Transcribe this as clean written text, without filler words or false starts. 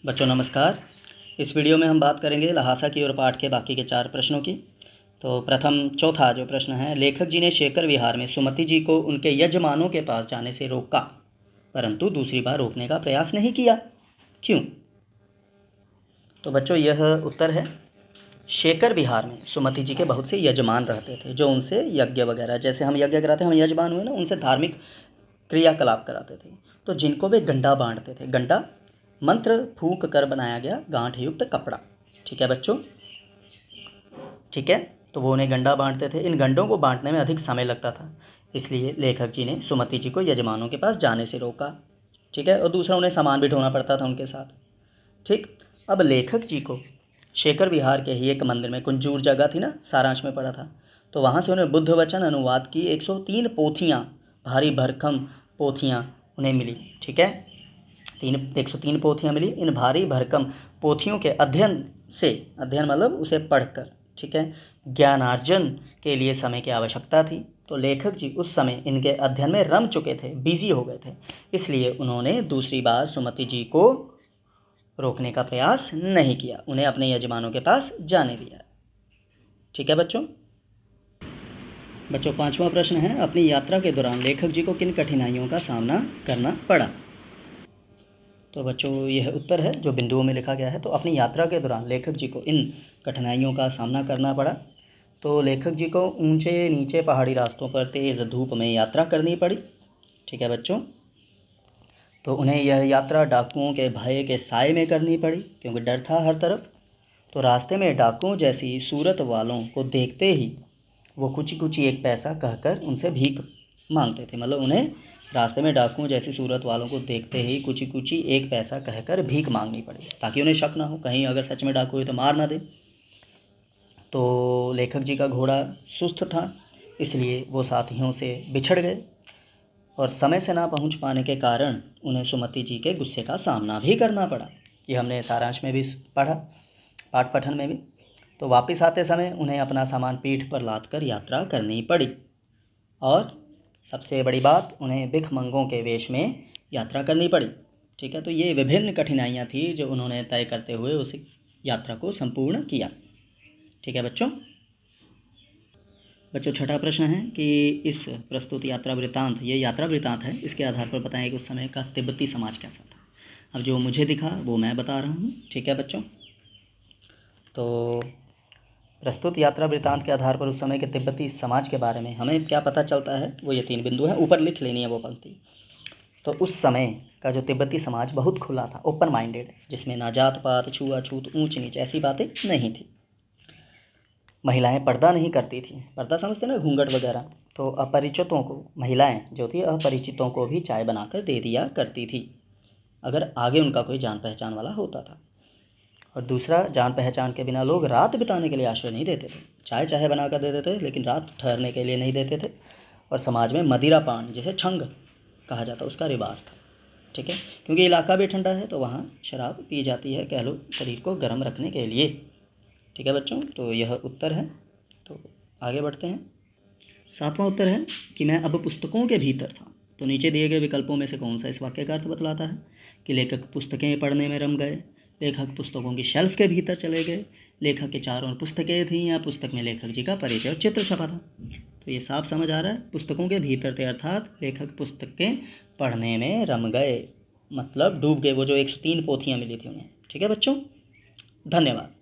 बच्चों नमस्कार। इस वीडियो में हम बात करेंगे लहासा की और पाठ के बाकी के 4 प्रश्नों की। तो प्रथम चौथा जो प्रश्न है, लेखक जी ने शेखर विहार में सुमति जी को उनके यजमानों के पास जाने से रोका, परंतु दूसरी बार रोकने का प्रयास नहीं किया, क्यों? तो बच्चों यह उत्तर है, शेखर विहार में सुमति जी के बहुत से यजमान रहते थे जो उनसे यज्ञ वगैरह, जैसे हम यज्ञ कराते हैं, हम यजमान हुए ना, उनसे धार्मिक क्रियाकलाप कराते थे। तो जिनको वे गंडा बांटते थे, गंडा मंत्र फूंक कर बनाया गया गांठ युक्त कपड़ा। ठीक है बच्चों, ठीक है। तो वो उन्हें गंडा बांटते थे। इन गंडों को बांटने में अधिक समय लगता था, इसलिए लेखक जी ने सुमति जी को यजमानों के पास जाने से रोका। ठीक है। और दूसरा, उन्हें सामान भी ढोना पड़ता था उनके साथ। ठीक। अब लेखक जी को शेखर विहार के ही एक मंदिर में, कुंजूर जगह थी ना, सारांश में पढ़ा था, तो वहाँ से उन्हें बुद्ध वचन अनुवाद की 103 पोथियाँ, भारी भरकम पोथियाँ उन्हें मिली। ठीक है, 103 पोथियाँ मिली। इन भारी भरकम पोथियों के अध्ययन से, अध्ययन मतलब उसे पढ़कर, ठीक है, ज्ञानार्जन के लिए समय की आवश्यकता थी। तो लेखक जी उस समय इनके अध्ययन में रम चुके थे, बिजी हो गए थे, इसलिए उन्होंने दूसरी बार सुमति जी को रोकने का प्रयास नहीं किया, उन्हें अपने यजमानों के पास जाने दिया। ठीक है बच्चों। बच्चों 5वां प्रश्न है, अपनी यात्रा के दौरान लेखक जी को किन कठिनाइयों का सामना करना पड़ा? तो बच्चों यह उत्तर है जो बिंदुओं में लिखा गया है। तो अपनी यात्रा के दौरान लेखक जी को इन कठिनाइयों का सामना करना पड़ा। तो लेखक जी को ऊंचे नीचे पहाड़ी रास्तों पर तेज़ धूप में यात्रा करनी पड़ी। ठीक है बच्चों। तो उन्हें यह यात्रा डाकुओं के भय के साए में करनी पड़ी, क्योंकि डर था हर तरफ। तो रास्ते में डाकुओं जैसी सूरत वालों को देखते ही वो कुछ कुछ एक पैसा कहकर उनसे भीख मांगते थे। मतलब उन्हें रास्ते में डाकुओं जैसी सूरत वालों को देखते ही कुछ कुछ एक पैसा कहकर भीख मांगनी पड़ी, ताकि उन्हें शक ना हो, कहीं अगर सच में डाकू हुए तो मार ना दे। तो लेखक जी का घोड़ा सुस्त था, इसलिए वो साथियों से बिछड़ गए, और समय से ना पहुंच पाने के कारण उन्हें सुमति जी के गुस्से का सामना भी करना पड़ा। ये हमने सारांश में भी पढ़ा, पाठ पठन में भी। तो वापस आते समय उन्हें अपना सामान पीठ पर लाद कर यात्रा करनी पड़ी, और सबसे बड़ी बात, उन्हें भिखमंगों के वेश में यात्रा करनी पड़ी। ठीक है। तो ये विभिन्न कठिनाइयाँ थी जो उन्होंने तय करते हुए उस यात्रा को संपूर्ण किया। ठीक है बच्चों। बच्चों 6ठा प्रश्न है कि इस प्रस्तुत यात्रा वृत्तांत, ये यात्रा वृत्तांत है, इसके आधार पर बताएं कि उस समय का तिब्बती समाज कैसा था। अब जो मुझे दिखा वो मैं बता रहा हूँ। ठीक है बच्चों। तो प्रस्तुत यात्रा वृत्तांत के आधार पर उस समय के तिब्बती समाज के बारे में हमें क्या पता चलता है, वो ये 3 बिंदु हैं, ऊपर लिख लेनी है वो पंक्ति। तो उस समय का जो तिब्बती समाज बहुत खुला था, ओपन माइंडेड, जिसमें ना जात पात, छुआछूत, ऊंच नीच ऐसी बातें नहीं थी। महिलाएं पर्दा नहीं करती थी, पर्दा समझते ना, घूंघट वगैरह। तो अपरिचितों को, महिलाएं जो थी अपरिचितों को भी चाय बनाकर दे दिया करती थी, अगर आगे उनका कोई जान पहचान वाला होता था। और दूसरा, जान पहचान के बिना लोग रात बिताने के लिए आश्रय नहीं देते थे, चाय चाहे बना कर देते थे, लेकिन रात ठहरने के लिए नहीं देते थे। और समाज में मदिरा पान, जिसे छंग कहा जाता, उसका रिवाज था। ठीक है, क्योंकि इलाका भी ठंडा है तो वहाँ शराब पी जाती है, कह लो शरीर को गर्म रखने के लिए। ठीक है बच्चों। तो यह उत्तर है। तो आगे बढ़ते हैं। 7वां उत्तर है कि मैं अब पुस्तकों के भीतर था। तो नीचे दिए गए विकल्पों में से कौन सा इस वाक्य का अर्थ बतलाता है? कि लेखक पुस्तकें पढ़ने में रम गए, लेखक पुस्तकों की शेल्फ के भीतर चले गए, लेखक के चारों ओर पुस्तकें थीं, या पुस्तक में लेखक जी का परिचय और चित्र छपा था। तो ये साफ समझ आ रहा है, पुस्तकों के भीतर थे, अर्थात लेखक पुस्तकें पढ़ने में रम गए, मतलब डूब गए, वो जो 103 पोथियाँ मिली थी उन्हें। ठीक है बच्चों, धन्यवाद।